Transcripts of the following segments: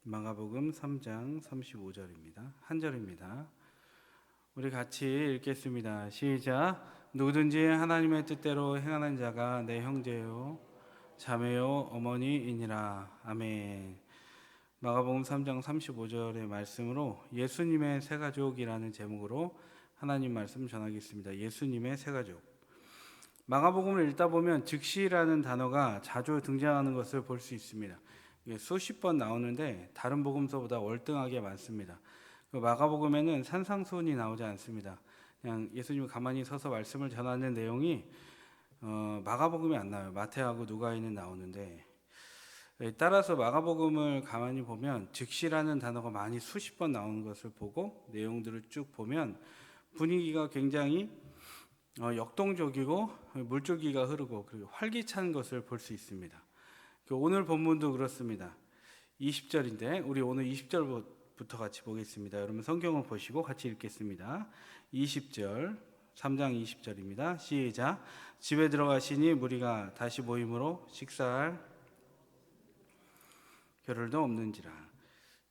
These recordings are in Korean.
마가복음 3장 35절입니다. 한 절입니다. 우리 같이 읽겠습니다. 시작. 누구든지 하나님의 뜻대로 행하는 자가 내 형제요 자매요 어머니이니라. 아멘. 마가복음 3장 35절의 말씀으로 예수님의 새가족이라는 제목으로 하나님 말씀 전하겠습니다. 예수님의 새가족. 마가복음을 읽다 보면 즉시라는 단어가 자주 등장하는 것을 볼 수 있습니다. 수십 번 나오는데 다른 복음서보다 월등하게 많습니다. 마가복음에는 산상수훈이 나오지 않습니다. 그냥 예수님이 가만히 서서 말씀을 전하는 내용이 마가복음에 안 나와요. 마태하고 누가에는 나오는데, 따라서 마가복음을 가만히 보면 즉시라는 단어가 많이 수십 번 나오는 것을 보고 내용들을 쭉 보면 분위기가 굉장히 역동적이고 물줄기가 흐르고 그리고 활기찬 것을 볼 수 있습니다. 오늘 본문도 그렇습니다. 20절인데 우리 오늘 20절부터 같이 보겠습니다. 여러분 성경을 보시고 같이 읽겠습니다. 20절 3장 20절입니다. 시작. 집에 들어가시니 무리가 다시 모임으로 식사할 겨를도 없는지라.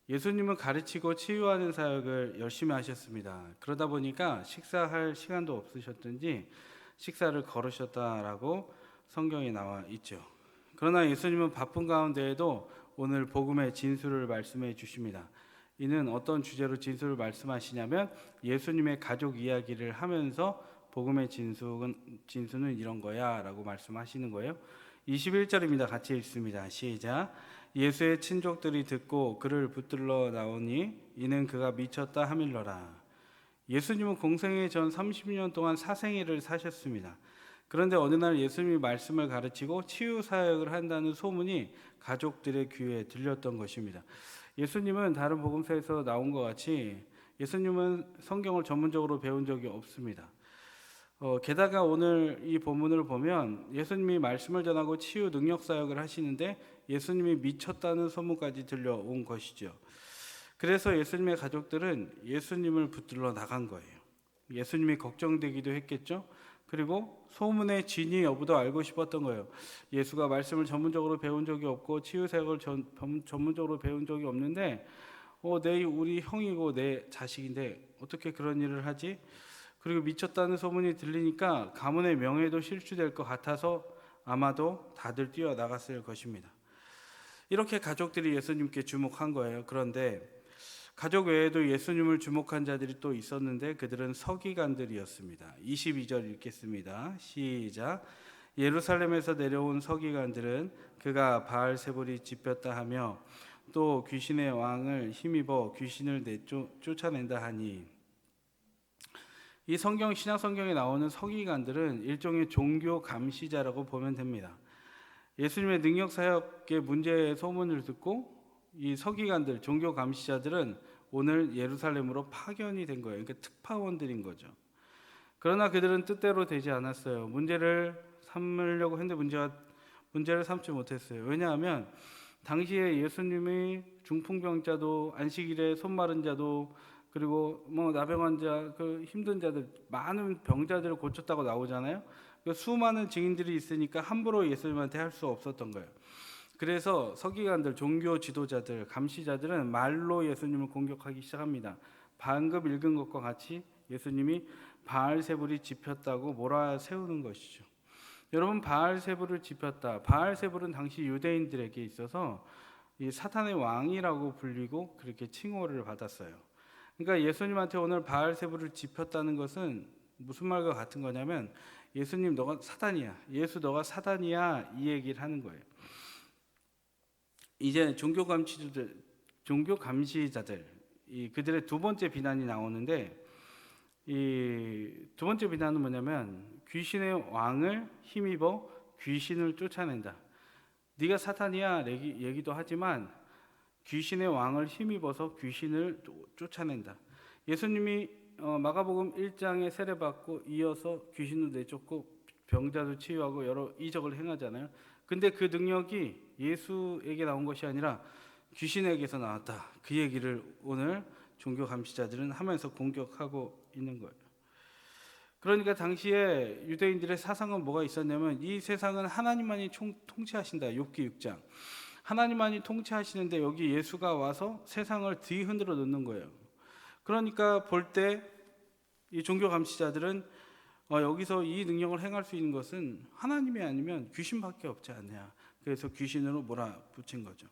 예수님은 가르치고 치유하는 사역을 열심히 하셨습니다. 그러다 보니까 식사할 시간도 없으셨든지 식사를 거르셨다라고 성경에 나와 있죠. 그러나 예수님은 바쁜 가운데에도 오늘 복음의 진수를 말씀해 주십니다. 이는 어떤 주제로 진수를 말씀하시냐면 예수님의 가족 이야기를 하면서 복음의 진수는 이런 거야 라고 말씀하시는 거예요. 21절입니다. 같이 읽습니다. 시작. 예수의 친족들이 듣고 그를 붙들러 나오니 이는 그가 미쳤다 하밀러라. 예수님은 공생애 전 30년 동안 사생애를 사셨습니다. 그런데 어느 날 예수님이 말씀을 가르치고 치유 사역을 한다는 소문이 가족들의 귀에 들렸던 것입니다. 예수님은 다른 복음서에서 나온 것 같이 예수님은 성경을 전문적으로 배운 적이 없습니다. 게다가 오늘 이 본문을 보면 예수님이 말씀을 전하고 치유 능력 사역을 하시는데 예수님이 미쳤다는 소문까지 들려온 것이죠. 그래서 예수님의 가족들은 예수님을 붙들러 나간 거예요. 예수님이 걱정되기도 했겠죠. 그리고 소문의 진위 여부도 알고 싶었던 거예요. 예수가 말씀을 전문적으로 배운 적이 없고 치유 사역을 전문적으로 배운 적이 없는데 우리 형이고 내 자식인데 어떻게 그런 일을 하지? 그리고 미쳤다는 소문이 들리니까 가문의 명예도 실추될 것 같아서 아마도 다들 뛰어나갔을 것입니다. 이렇게 가족들이 예수님께 주목한 거예요. 그런데 가족 외에도 예수님을 주목한 자들이 또 있었는데 그들은 서기관들이었습니다. 22절 읽겠습니다. 시작. 예루살렘에서 내려온 서기관들은 그가 바알세불이 짚였다 하며 또 귀신의 왕을 힘입어 귀신을 쫓아낸다 하니. 이 신약 성경에 나오는 서기관들은 일종의 종교 감시자라고 보면 됩니다. 예수님의 능력 사역의 문제의 소문을 듣고 이 서기관들, 종교 감시자들은 오늘 예루살렘으로 파견이 된 거예요. 그러니까 특파원들인 거죠. 그러나 그들은 뜻대로 되지 않았어요. 문제를 삼으려고 했는데 문제를 삼지 못했어요. 왜냐하면 당시에 예수님이 중풍병자도 안식일에 손 마른 자도 그리고 나병 환자, 힘든 자들, 많은 병자들을 고쳤다고 나오잖아요. 수많은 증인들이 있으니까 함부로 예수님한테 할 수 없었던 거예요. 그래서 서기관들, 종교 지도자들, 감시자들은 말로 예수님을 공격하기 시작합니다. 방금 읽은 것과 같이 예수님이 바알세불이 짚였다고 몰아세우는 것이죠. 여러분, 바알세불을 짚였다. 바알세불은 당시 유대인들에게 있어서 이 사탄의 왕이라고 불리고 그렇게 칭호를 받았어요. 그러니까 예수님한테 오늘 바알세불을 짚였다는 것은 무슨 말과 같은 거냐면 예수님 너가 사단이야. 예수 너가 사단이야. 이 얘기를 하는 거예요. 이제 종교 감시자들, 그들의 두 번째 비난이 나오는데 이 두 번째 비난은 뭐냐면 귀신의 왕을 힘입어 귀신을 쫓아낸다. 네가 사탄이야 얘기도 하지만 귀신의 왕을 힘입어서 귀신을 쫓아낸다. 예수님이 마가복음 1장에 세례받고 이어서 귀신도 내쫓고 병자도 치유하고 여러 이적을 행하잖아요. 근데 그 능력이 예수에게 나온 것이 아니라 귀신에게서 나왔다. 그 얘기를 오늘 종교 감시자들은 하면서 공격하고 있는 거예요. 그러니까 당시에 유대인들의 사상은 뭐가 있었냐면 이 세상은 하나님만이 통치하신다. 욥기 6장. 하나님만이 통치하시는데 여기 예수가 와서 세상을 뒤흔들어 놓는 거예요. 그러니까 볼 때 이 종교 감시자들은 여기서 이 능력을 행할 수 있는 것은 하나님이 아니면 귀신밖에 없지 않냐. 그래서 귀신으로 몰아붙인 거죠.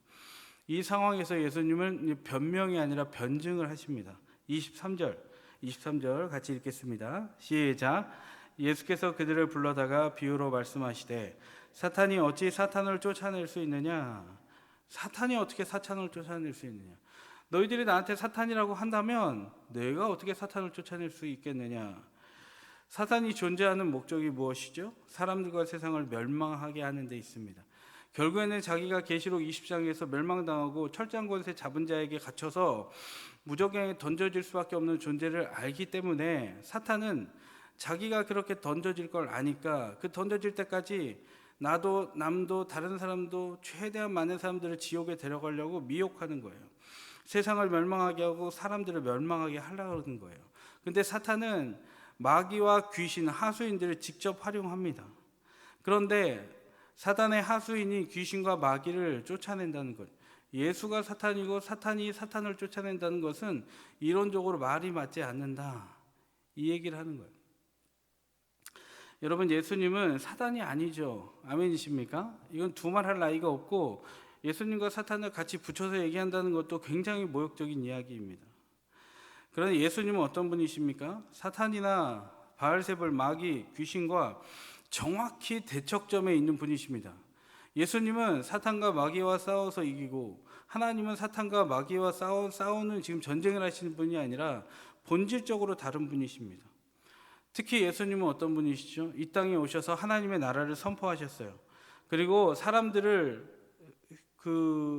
이 상황에서 예수님은 변명이 아니라 변증을 하십니다. 23절 같이 읽겠습니다. 시작. 예수께서 그들을 불러다가 비유로 말씀하시되 사탄이 어찌 사탄을 쫓아낼 수 있느냐. 사탄이 어떻게 사탄을 쫓아낼 수 있느냐. 너희들이 나한테 사탄이라고 한다면 내가 어떻게 사탄을 쫓아낼 수 있겠느냐. 사탄이 존재하는 목적이 무엇이죠? 사람들과 세상을 멸망하게 하는 데 있습니다. 결국에는 자기가 계시록 20장에서 멸망당하고 철장 권세 잡은 자에게 갇혀서 무적에 던져질 수밖에 없는 존재를 알기 때문에 사탄은 자기가 그렇게 던져질 걸 아니까 그 던져질 때까지 나도 남도 다른 사람도 최대한 많은 사람들을 지옥에 데려가려고 미혹하는 거예요. 세상을 멸망하게 하고 사람들을 멸망하게 하려고 하는 거예요. 근데 사탄은 마귀와 귀신, 하수인들을 직접 활용합니다. 그런데 사탄의 하수인이 귀신과 마귀를 쫓아낸다는 것, 예수가 사탄이고 사탄이 사탄을 쫓아낸다는 것은 이론적으로 말이 맞지 않는다, 이 얘기를 하는 거예요. 여러분, 예수님은 사탄이 아니죠. 아멘이십니까? 이건 두말할 나위가 없고 예수님과 사탄을 같이 붙여서 얘기한다는 것도 굉장히 모욕적인 이야기입니다. 그런데 예수님은 어떤 분이십니까? 사탄이나 바알세불, 마귀, 귀신과 정확히 대척점에 있는 분이십니다. 예수님은 사탄과 마귀와 싸워서 이기고 하나님은 사탄과 마귀와 싸우는 지금 전쟁을 하시는 분이 아니라 본질적으로 다른 분이십니다. 특히 예수님은 어떤 분이시죠? 이 땅에 오셔서 하나님의 나라를 선포하셨어요. 그리고 사람들을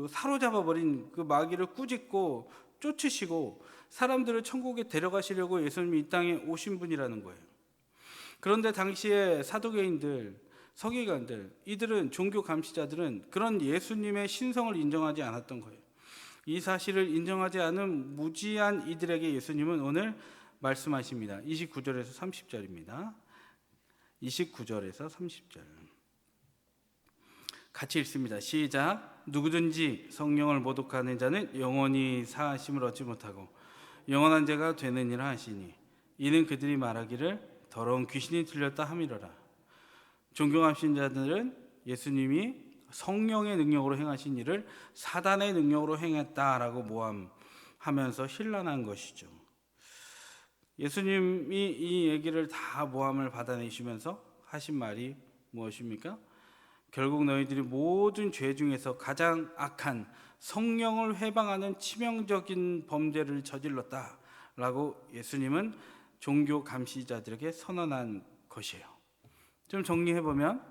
사로잡아 버린 그 마귀를 꾸짖고 쫓으시고 사람들을 천국에 데려가시려고 예수님이 이 땅에 오신 분이라는 거예요. 그런데 당시에 사두개인들, 서기관들, 이들은 종교 감시자들은 그런 예수님의 신성을 인정하지 않았던 거예요. 이 사실을 인정하지 않은 무지한 이들에게 예수님은 오늘 말씀하십니다. 29절에서 30절입니다. 29절에서 30절 같이 읽습니다. 시작. 누구든지 성령을 모독하는 자는 영원히 사하심을 얻지 못하고 영원한 자가 되느니라 하시니 이는 그들이 말하기를 더러운 귀신이 들렸다 함이로라. 존경하신 자들은 예수님이 성령의 능력으로 행하신 일을 사단의 능력으로 행했다라고 모함하면서 힐난한 것이죠. 예수님이 이 얘기를 다 모함을 받아내시면서 하신 말이 무엇입니까? 결국 너희들이 모든 죄 중에서 가장 악한 성령을 회방하는 치명적인 범죄를 저질렀다라고 예수님은 종교 감시자들에게 선언한 것이에요. 좀 정리해보면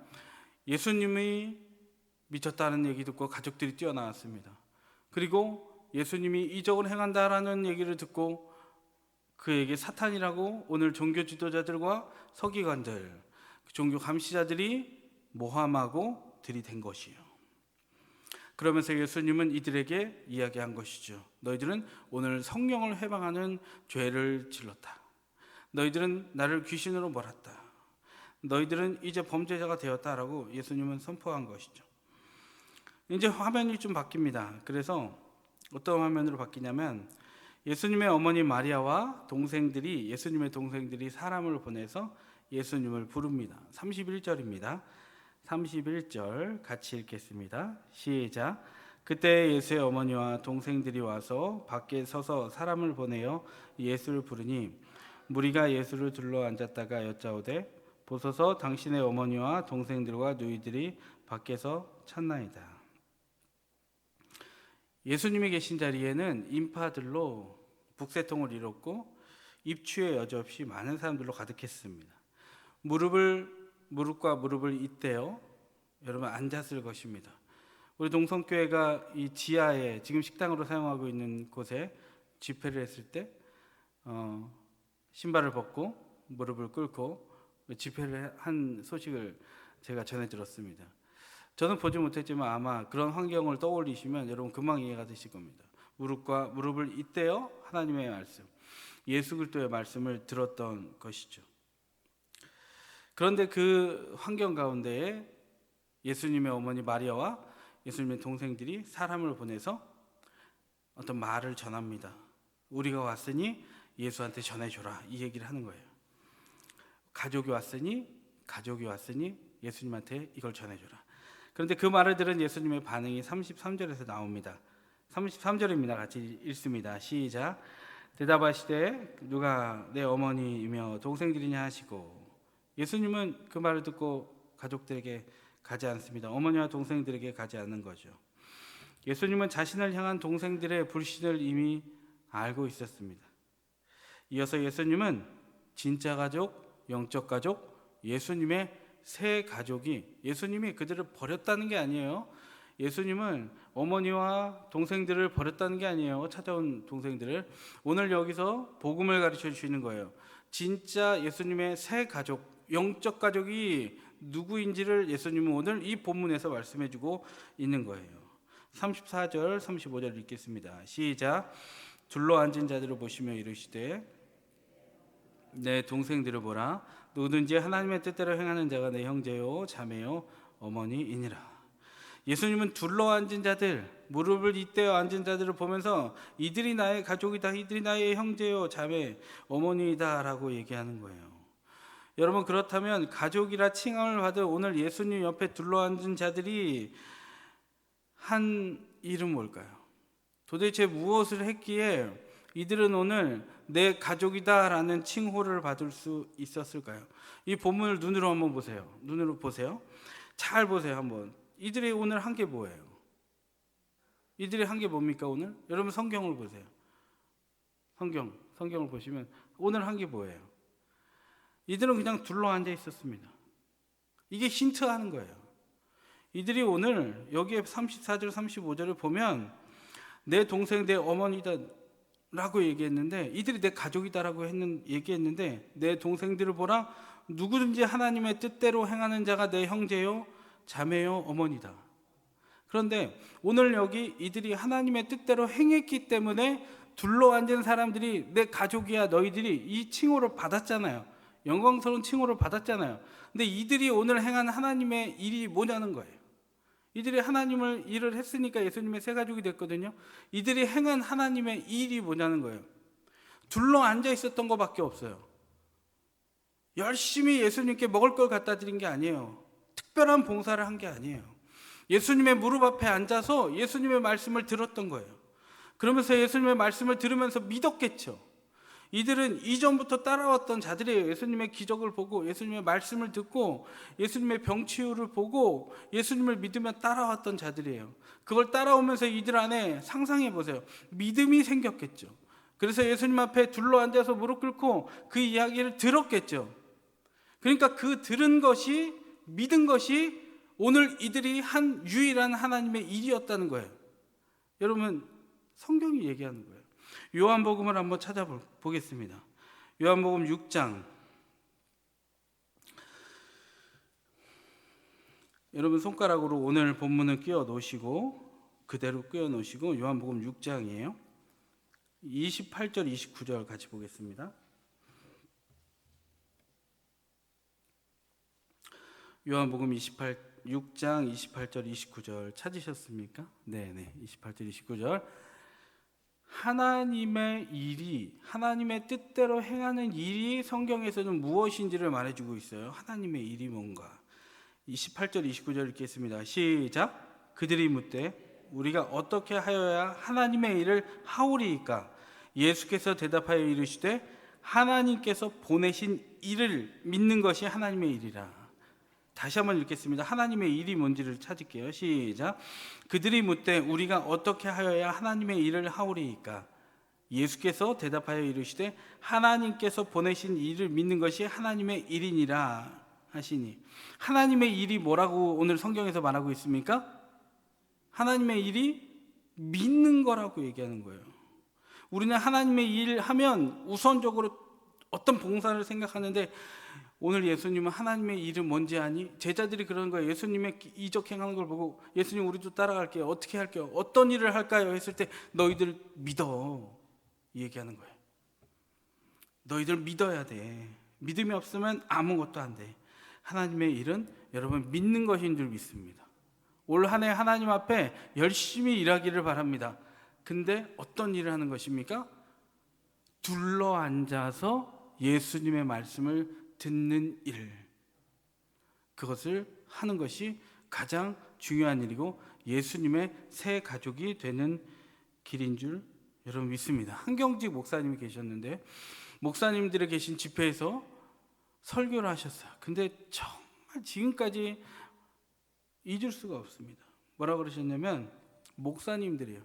예수님이 미쳤다는 얘기 듣고 가족들이 뛰어나왔습니다. 그리고 예수님이 이적을 행한다라는 얘기를 듣고 그에게 사탄이라고 오늘 종교 지도자들과 서기관들, 종교 감시자들이 모함하고 들이댄 것이에요. 그러면서 예수님은 이들에게 이야기한 것이죠. 너희들은 오늘 성령을 회방하는 죄를 질렀다. 너희들은 나를 귀신으로 몰았다. 너희들은 이제 범죄자가 되었다라고 예수님은 선포한 것이죠. 이제 화면이 좀 바뀝니다. 그래서 어떤 화면으로 바뀌냐면 예수님의 어머니 마리아와 예수님의 동생들이 사람을 보내서 예수님을 부릅니다. 31절입니다. 31절 같이 읽겠습니다. 시작. 그때 예수의 어머니와 동생들이 와서 밖에 서서 사람을 보내어 예수를 부르니 무리가 예수를 둘러 앉았다가 여짜오되 보소서 당신의 어머니와 동생들과 누이들이 밖에서 찾나이다. 예수님이 계신 자리에는 인파들로 북새통을 이뤘고 입추에 여지없이 많은 사람들로 가득했습니다. 무릎과 무릎을 잇대어 여러분 앉았을 것입니다. 우리 동성교회가 이 지하에 지금 식당으로 사용하고 있는 곳에 집회를 했을 때 신발을 벗고 무릎을 꿇고 집회를 한 소식을 제가 전해 들었습니다. 저는 보지 못했지만 아마 그런 환경을 떠올리시면 여러분 금방 이해가 되실 겁니다. 무릎과 무릎을 잇대어 하나님의 말씀, 예수 그리스도의 말씀을 들었던 것이죠. 그런데 그 환경 가운데에 예수님의 어머니 마리아와 예수님의 동생들이 사람을 보내서 어떤 말을 전합니다. 우리가 왔으니 예수한테 전해줘라, 이 얘기를 하는 거예요. 가족이 왔으니 예수님한테 이걸 전해줘라. 그런데 그 말을 들은 예수님의 반응이 33절에서 나옵니다. 33절입니다. 같이 읽습니다. 시작. 대답하시되 누가 내 어머니이며 동생들이냐 하시고, 예수님은 그 말을 듣고 가족들에게 가지 않습니다. 어머니와 동생들에게 가지 않는 거죠. 예수님은 자신을 향한 동생들의 불신을 이미 알고 있었습니다. 이어서 예수님은 진짜 가족, 영적 가족, 예수님의 새 가족이, 예수님이 그들을 버렸다는 게 아니에요. 예수님은 어머니와 동생들을 버렸다는 게 아니에요. 찾아온 동생들을. 오늘 여기서 복음을 가르쳐 주시는 거예요. 진짜 예수님의 새 가족, 영적 가족이 누구인지를 예수님은 오늘 이 본문에서 말씀해 주고 있는 거예요. 34절, 35절 읽겠습니다. 시작. 둘러앉은 자들을 보시며 이르시되 내 동생들을 보라. 누구든지 하나님의 뜻대로 행하는 자가 내 형제요 자매요 어머니이니라. 예수님은 둘러앉은 자들, 무릎을 잇대어 앉은 자들을 보면서 이들이 나의 가족이다, 이들이 나의 형제요 자매 어머니이다 라고 얘기하는 거예요. 여러분, 그렇다면 가족이라 칭함을 받은 오늘 예수님 옆에 둘러앉은 자들이 한 일은 뭘까요? 도대체 무엇을 했기에 이들은 오늘 내 가족이다 라는 칭호를 받을 수 있었을까요? 이 본문을 눈으로 한번 보세요. 눈으로 보세요. 잘 보세요. 한번. 이들이 오늘 한 게 뭐예요? 이들이 한 게 뭡니까 오늘? 여러분 성경을 보세요. 성경을 보시면 오늘 한 게 뭐예요? 이들은 그냥 둘러앉아 있었습니다. 이게 힌트하는 거예요. 이들이 오늘 여기에 34절 35절을 보면 내 동생, 내 어머니다 라고 얘기했는데, 이들이 내 가족이다라고 얘기했는데, 내 동생들을 보라. 누구든지 하나님의 뜻대로 행하는 자가 내 형제요 자매요 어머니다. 그런데 오늘 여기 이들이 하나님의 뜻대로 행했기 때문에 둘러앉은 사람들이 내 가족이야 너희들이 이 칭호를 받았잖아요. 영광스러운 칭호를 받았잖아요. 근데 이들이 오늘 행한 하나님의 일이 뭐냐는 거예요. 이들이 하나님을 일을 했으니까 예수님의 새 가족이 됐거든요. 이들이 행한 하나님의 일이 뭐냐는 거예요. 둘러앉아 있었던 것밖에 없어요. 열심히 예수님께 먹을 걸 갖다 드린 게 아니에요. 특별한 봉사를 한 게 아니에요. 예수님의 무릎 앞에 앉아서 예수님의 말씀을 들었던 거예요. 그러면서 예수님의 말씀을 들으면서 믿었겠죠. 이들은 이전부터 따라왔던 자들이에요. 예수님의 기적을 보고 예수님의 말씀을 듣고 예수님의 병치유를 보고 예수님을 믿으며 따라왔던 자들이에요. 그걸 따라오면서 이들 안에 상상해 보세요. 믿음이 생겼겠죠. 그래서 예수님 앞에 둘러앉아서 무릎 꿇고 그 이야기를 들었겠죠. 그러니까 그 들은 것이, 믿은 것이 오늘 이들이 한 유일한 하나님의 일이었다는 거예요. 여러분, 성경이 얘기하는 거예요. 요한복음을 한번 찾아보겠습니다. 요한복음 6장. 여러분 손가락으로 오늘 본문을 끼워 놓으시고 그대로 끼워 놓으시고 요한복음 6장이에요. 28절 29절 같이 보겠습니다. 요한복음 6장 28절 29절 찾으셨습니까? 네, 28절 29절. 하나님의 일이, 하나님의 뜻대로 행하는 일이 성경에서는 무엇인지를 말해주고 있어요. 하나님의 일이 뭔가. 28절 29절 읽겠습니다. 시작. 그들이 묻되 우리가 어떻게 하여야 하나님의 일을 하오리이까? 예수께서 대답하여 이르시되 하나님께서 보내신 일을 믿는 것이 하나님의 일이라. 다시 한번 읽겠습니다. 하나님의 일이 뭔지를 찾을게요. 시작. 그들이 묻되 우리가 어떻게 하여야 하나님의 일을 하오리이까? 예수께서 대답하여 이르시되 하나님께서 보내신 일을 믿는 것이 하나님의 일이니라 하시니. 하나님의 일이 뭐라고 오늘 성경에서 말하고 있습니까? 하나님의 일이 믿는 거라고 얘기하는 거예요. 우리는 하나님의 일 하면 우선적으로 어떤 봉사를 생각하는데, 오늘 예수님은 하나님의 일은 뭔지 아니? 제자들이 그러는 거예요. 예수님의 이적 행하는 걸 보고 예수님 우리도 따라갈게요. 어떻게 할게요? 어떤 일을 할까요? 했을 때 너희들 믿어, 이 얘기하는 거예요. 너희들 믿어야 돼. 믿음이 없으면 아무것도 안 돼. 하나님의 일은 여러분 믿는 것인 줄 믿습니다. 올 한 해 하나님 앞에 열심히 일하기를 바랍니다. 근데 어떤 일을 하는 것입니까? 둘러 앉아서 예수님의 말씀을 듣는 일, 그것을 하는 것이 가장 중요한 일이고 예수님의 새 가족이 되는 길인 줄 여러분 믿습니다. 한경직 목사님이 계셨는데 목사님들이 계신 집회에서 설교를 하셨어요. 근데 정말 지금까지 잊을 수가 없습니다. 뭐라고 그러셨냐면 목사님들이요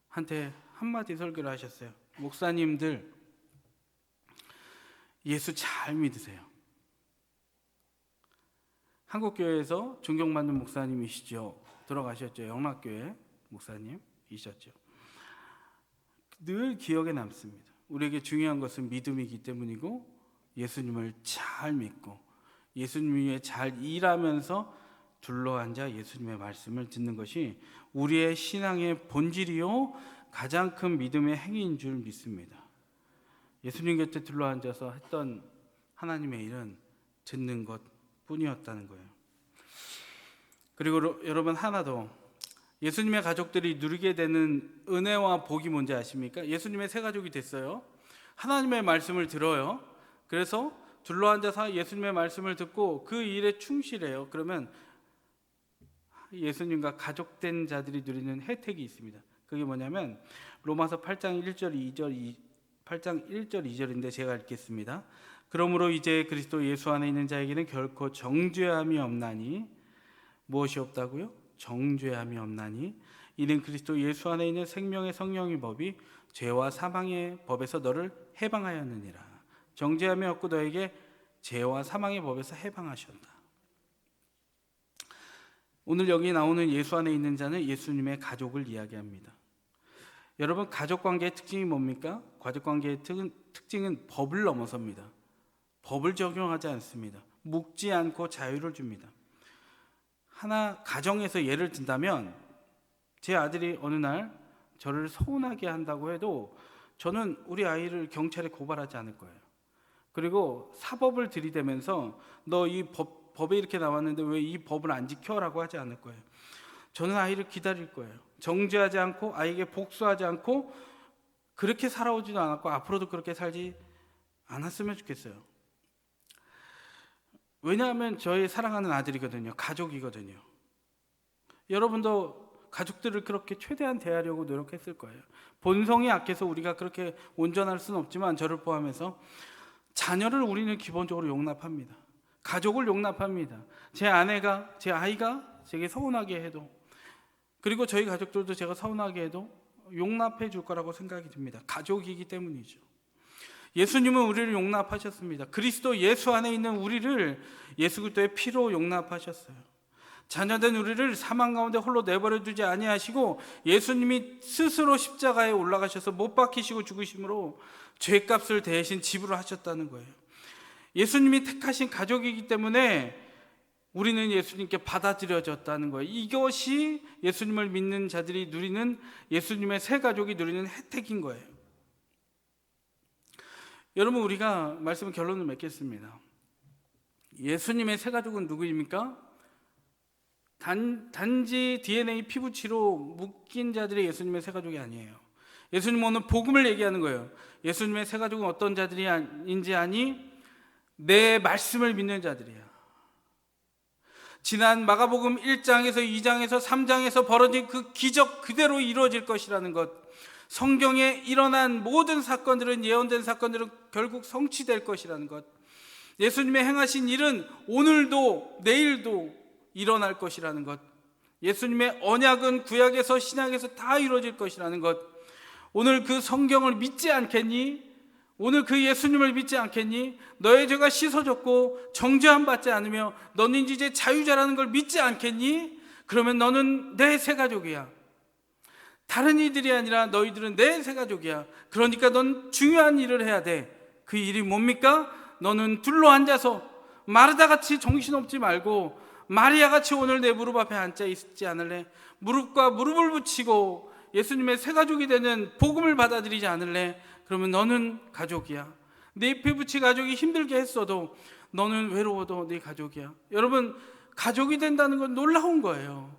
한테 한마디 설교를 하셨어요. 목사님들 예수 잘 믿으세요. 한국교회에서 존경받는 목사님이시죠. 돌아가셨죠. 영락교회 목사님이셨죠. 늘 기억에 남습니다. 우리에게 중요한 것은 믿음이기 때문이고 예수님을 잘 믿고 예수님 위에 잘 일하면서 둘러앉아 예수님의 말씀을 듣는 것이 우리의 신앙의 본질이요 가장 큰 믿음의 행위인 줄 믿습니다. 예수님 곁에 둘러앉아서 했던 하나님의 일은 듣는 것뿐이었다는 거예요. 그리고 여러분 하나 더, 예수님의 가족들이 누리게 되는 은혜와 복이 뭔지 아십니까? 예수님의 새 가족이 됐어요. 하나님의 말씀을 들어요. 그래서 둘러앉아서 예수님의 말씀을 듣고 그 일에 충실해요. 그러면 예수님과 가족된 자들이 누리는 혜택이 있습니다. 그게 뭐냐면 로마서 8장 1절 2절인데 제가 읽겠습니다. 그러므로 이제 그리스도 예수 안에 있는 자에게는 결코 정죄함이 없나니, 무엇이 없다고요? 정죄함이 없나니 이는 그리스도 예수 안에 있는 생명의 성령의 법이 죄와 사망의 법에서 너를 해방하였느니라. 정죄함이 없고 너에게 죄와 사망의 법에서 해방하셨다. 오늘 여기 나오는 예수 안에 있는 자는 예수님의 가족을 이야기합니다. 여러분, 가족관계의 특징이 뭡니까? 가족관계의 특징은 법을 넘어섭니다. 법을 적용하지 않습니다. 묶지 않고 자유를 줍니다. 하나 가정에서 예를 든다면 제 아들이 어느 날 저를 서운하게 한다고 해도 저는 우리 아이를 경찰에 고발하지 않을 거예요. 그리고 사법을 들이대면서 너 이 법에 이렇게 나왔는데 왜 이 법을 안 지켜라고 하지 않을 거예요. 저는 아이를 기다릴 거예요. 정죄하지 않고 아이에게 복수하지 않고 그렇게 살아오지도 않았고 앞으로도 그렇게 살지 않았으면 좋겠어요. 왜냐하면 저희 사랑하는 아들이거든요. 가족이거든요. 여러분도 가족들을 그렇게 최대한 대하려고 노력했을 거예요. 본성이 약해서 우리가 그렇게 온전할 수는 없지만 저를 포함해서 자녀를 우리는 기본적으로 용납합니다. 가족을 용납합니다. 제 아내가, 제 아이가 제게 서운하게 해도, 그리고 저희 가족들도 제가 서운하게 해도 용납해 줄 거라고 생각이 듭니다. 가족이기 때문이죠. 예수님은 우리를 용납하셨습니다. 그리스도 예수 안에 있는 우리를 예수 그리스도의 피로 용납하셨어요. 자녀된 우리를 사망 가운데 홀로 내버려 두지 아니하시고 예수님이 스스로 십자가에 올라가셔서 못 박히시고 죽으심으로 죄값을 대신 지불하셨다는 거예요. 예수님이 택하신 가족이기 때문에 우리는 예수님께 받아들여졌다는 거예요. 이것이 예수님을 믿는 자들이 누리는, 예수님의 새 가족이 누리는 혜택인 거예요. 여러분, 우리가 말씀 결론을 맺겠습니다. 예수님의 새 가족은 누구입니까? 단지 DNA 피부치로 묶인 자들이 예수님의 새 가족이 아니에요. 예수님은 오늘 복음을 얘기하는 거예요. 예수님의 새 가족은 어떤 자들인지 아니? 내 말씀을 믿는 자들이야. 지난 마가복음 1장에서 2장에서 3장에서 벌어진 그 기적 그대로 이루어질 것이라는 것, 성경에 일어난 모든 사건들은, 예언된 사건들은 결국 성취될 것이라는 것, 예수님의 행하신 일은 오늘도 내일도 일어날 것이라는 것, 예수님의 언약은 구약에서 신약에서 다 이루어질 것이라는 것, 오늘 그 성경을 믿지 않겠니? 오늘 그 예수님을 믿지 않겠니? 너의 죄가 씻어졌고 정죄함 받지 않으며 너는 이제 자유자라는 걸 믿지 않겠니? 그러면 너는 내 새 가족이야. 다른 이들이 아니라 너희들은 내 새 가족이야. 그러니까 넌 중요한 일을 해야 돼. 그 일이 뭡니까? 너는 둘러앉아서 마르다같이 정신없지 말고 마리아같이 오늘 내 무릎 앞에 앉아 있지 않을래? 무릎과 무릎을 붙이고 예수님의 새 가족이 되는 복음을 받아들이지 않을래? 그러면 너는 가족이야. 네 피부치 가족이 힘들게 했어도 너는 외로워도 네 가족이야. 여러분, 가족이 된다는 건 놀라운 거예요.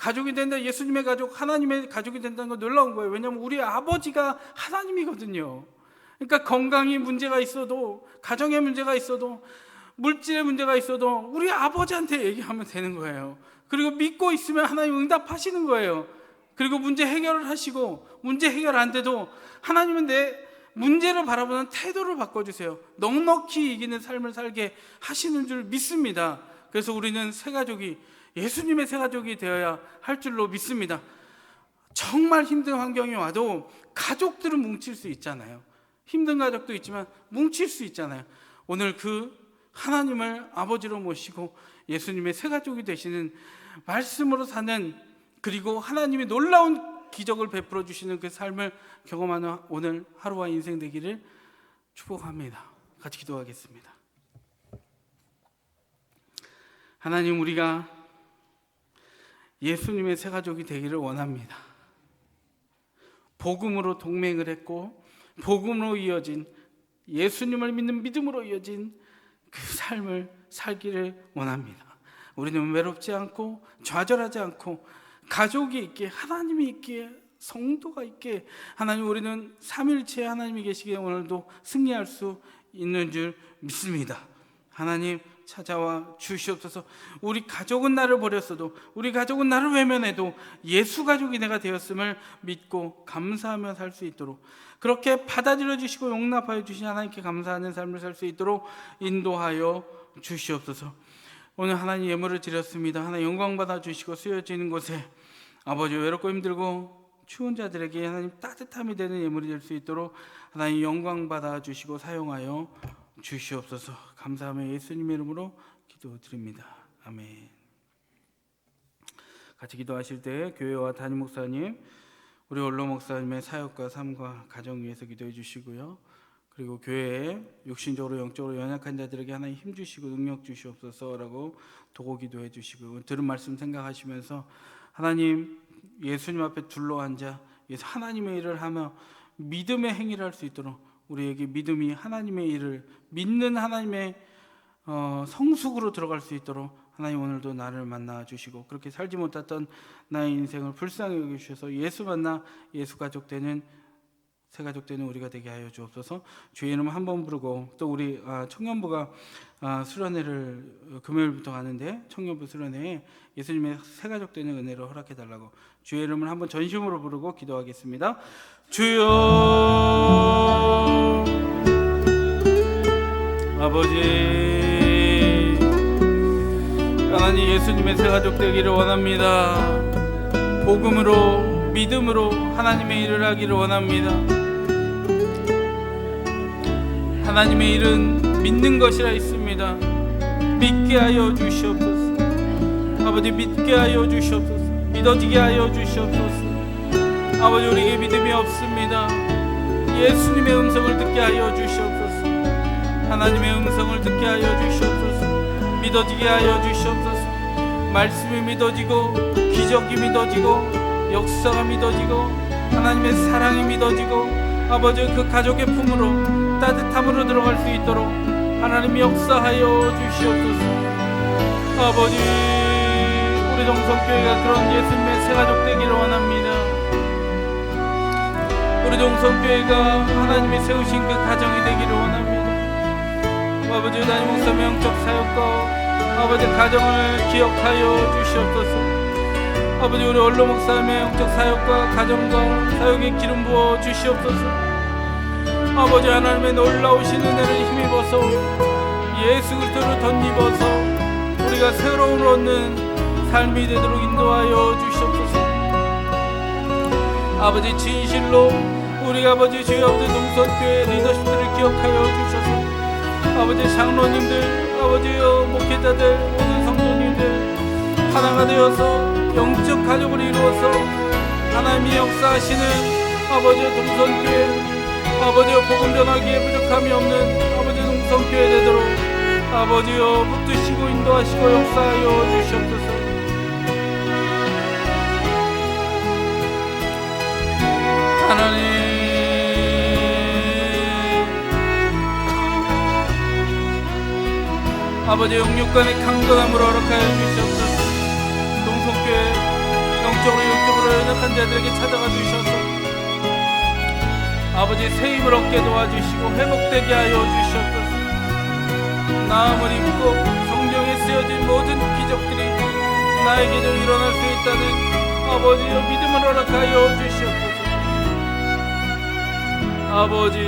가족이 된다, 예수님의 가족, 하나님의 가족이 된다는 건 놀라운 거예요. 왜냐하면 우리 아버지가 하나님이거든요. 그러니까 건강이 문제가 있어도, 가정에 문제가 있어도, 물질의 문제가 있어도 우리 아버지한테 얘기하면 되는 거예요. 그리고 믿고 있으면 하나님 응답하시는 거예요. 그리고 문제 해결을 하시고, 문제 해결 안 돼도 하나님은 내 문제를 바라보는 태도를 바꿔주세요. 넉넉히 이기는 삶을 살게 하시는 줄 믿습니다. 그래서 우리는 새가족이, 예수님의 새가족이 되어야 할 줄로 믿습니다. 정말 힘든 환경이 와도 가족들은 뭉칠 수 있잖아요. 힘든 가족도 있지만 뭉칠 수 있잖아요. 오늘 그 하나님을 아버지로 모시고 예수님의 새가족이 되시는 말씀으로 사는, 그리고 하나님이 놀라운 기적을 베풀어 주시는 그 삶을 경험하는 오늘 하루와 인생 되기를 축복합니다. 같이 기도하겠습니다. 하나님, 우리가 예수님의 새가족이 되기를 원합니다. 복음으로 동맹을 했고, 복음으로 이어진, 예수님을 믿는 믿음으로 이어진 그 삶을 살기를 원합니다. 우리는 외롭지 않고 좌절하지 않고 가족이 있기에, 하나님이 있기에, 성도가 있기에, 하나님, 우리는 삼일체의 하나님이 계시기에 오늘도 승리할 수 있는 줄 믿습니다. 하나님, 찾아와 주시옵소서. 우리 가족은 나를 버렸어도, 우리 가족은 나를 외면해도 예수 가족이 내가 되었음을 믿고 감사하며 살 수 있도록, 그렇게 받아들여 주시고 용납하여 주신 하나님께 감사하는 삶을 살 수 있도록 인도하여 주시옵소서. 오늘 하나님 예물을 드렸습니다. 하나님 영광 받아 주시고, 쓰여지는 곳에 아버지, 외롭고 힘들고 추운 자들에게 하나님 따뜻함이 되는 예물이 될 수 있도록 하나님 영광 받아 주시고 사용하여 주시옵소서. 감사하며 예수님의 이름으로 기도드립니다. 아멘. 같이 기도하실 때 교회와 담임 목사님, 우리 원로 목사님의 사역과 삶과 가정 위해서 기도해 주시고요. 그리고 교회에 육신적으로 영적으로 연약한 자들에게 하나님 힘 주시고 능력 주시옵소서라고 도고 기도해 주시고, 들은 말씀 생각하시면서 하나님, 예수님 앞에 둘러앉아 하나님의 일을 하며 믿음의 행위를 할 수 있도록, 우리에게 믿음이 하나님의 일을 믿는 하나님의 성숙으로 들어갈 수 있도록 하나님 오늘도 나를 만나 주시고, 그렇게 살지 못했던 나의 인생을 불쌍히 여기주셔서 예수 만나 예수 가족 되는, 새 가족 되는 우리가 되게 하여 주옵소서. 주의 이름 한번 부르고, 또 우리 청년부가 수련회를 금요일부터 가는데, 청년부 수련회에 예수님의 새 가족 되는 은혜를 허락해 달라고 주의 이름을 한번 전심으로 부르고 기도하겠습니다. 주여, 아버지, 하나님, 예수님의 새 가족 되기를 원합니다. 복음으로, 믿음으로 하나님의 일을 하기를 원합니다. 하나님의 일은 믿는 것이라 있습니다. 믿게 하여 주시옵소서. 아버지, 믿게 하여 주시옵소서. 믿어지게 하여 주시옵소서. 아버지, 우리에게 믿음이 없습니다. 예수님의 음성을 듣게 하여 주시옵소서. 하나님의 음성을 듣게 하여 주시옵소서. 믿어지게 하여 주시옵소서. 말씀이 믿어지고, 기적이 믿어지고, 역사가 믿어지고, 하나님의 사랑이 믿어지고, 아버지, 그 가족의 품으로, 따뜻함으로 들어갈 수 있도록 하나님이 역사하여 주시옵소서. 아버지, 우리 동성교회가 그런 예수님의 새가족 되기를 원합니다. 우리 동성교회가 하나님이 세우신 그 가정이 되기를 원합니다. 아버지, 담임 목사의 영적 사역과 아버지 가정을 기억하여 주시옵소서. 아버지, 우리 원로 목사의 영적 사역과 가정과 사역에 기름 부어 주시옵소서. 아버지, 하나님의 놀라우신 은혜를 힘입어서 예수 그리스도를 덧입어서 우리가 새로움을 얻는 삶이 되도록 인도하여 주시옵소서. 아버지, 진실로 우리 아버지, 주여 아버지, 동성교회 리더십들을 기억하여 주셔서 아버지, 장로님들, 아버지여, 목회자들, 모든 성도님들 하나가 되어서 영적 가족을 이루어서 하나님이 역사하시는 아버지 동성교회, 아버지여, 복음 전하기에 부족함이 없는 아버지 동성교회 되도록 아버지여, 붙드시고 인도하시고 역사하여 주시옵소서. 하나님, 아버지, 영육간의 강건함을 허락하여 주시옵소서. 동성교회 영적으로 연약한 자들에게 찾아가 주셔서 아버지 새 힘을 얻게 도와주시고 회복되게 하여 주시옵소서. 나음을 입고 성경에 쓰여진 모든 기적들이 나에게도 일어날 수 있다는 아버지의 믿음을 허락하여 주시옵소서. 아버지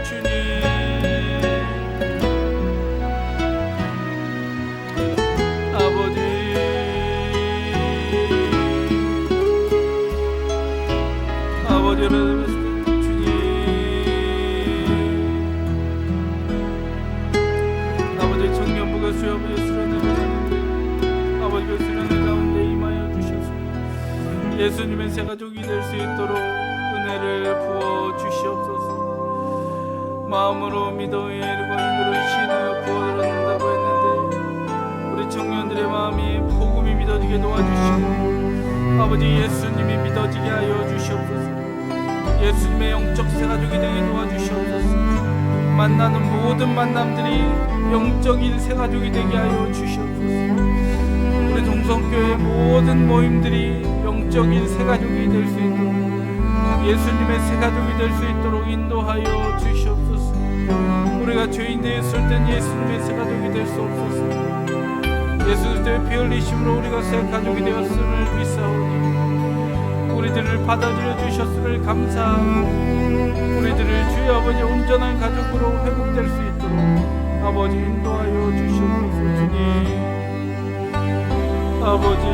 주님, 아버지 주님, 아버지 청년부가 수염을 수련회를 아버지 그 수련회 가운데 임하여 주셔서 예수님의 새 가족이 될 수 있도록 은혜를 부어 주시옵소서. 마음으로 믿어 이루고 힘으로 신하여 구원을 얻는다고 했는데 우리 청년들의 마음이 복음이 믿어지게 도와주시고 아버지 예수님이 믿어지게 하여 주시옵소서. 예수님의 영적 새가족이 되게 도와주시옵소서. 만나는 모든 만남들이 영적인 새가족이 되게 하여 주시옵소서. 우리 동성교회 모든 모임들이 영적인 새가족이 될 수 있도록 예수님의 새가족이 될 수 있도록 인도하여 주시옵소서. 우리가 죄인 되었을 땐 예수님의 새가족이 될 수 없소서. 예수 그리스도의 피 흘리심으로 우리가 새가족이 되었음을 믿사오니 우리들을 받아들여 주셨음을 감사하고 우리들을 주의 아버지 온전한 가족으로 회복될 수 있도록 아버지 인도하여 주시옵소서. 주님, 아버지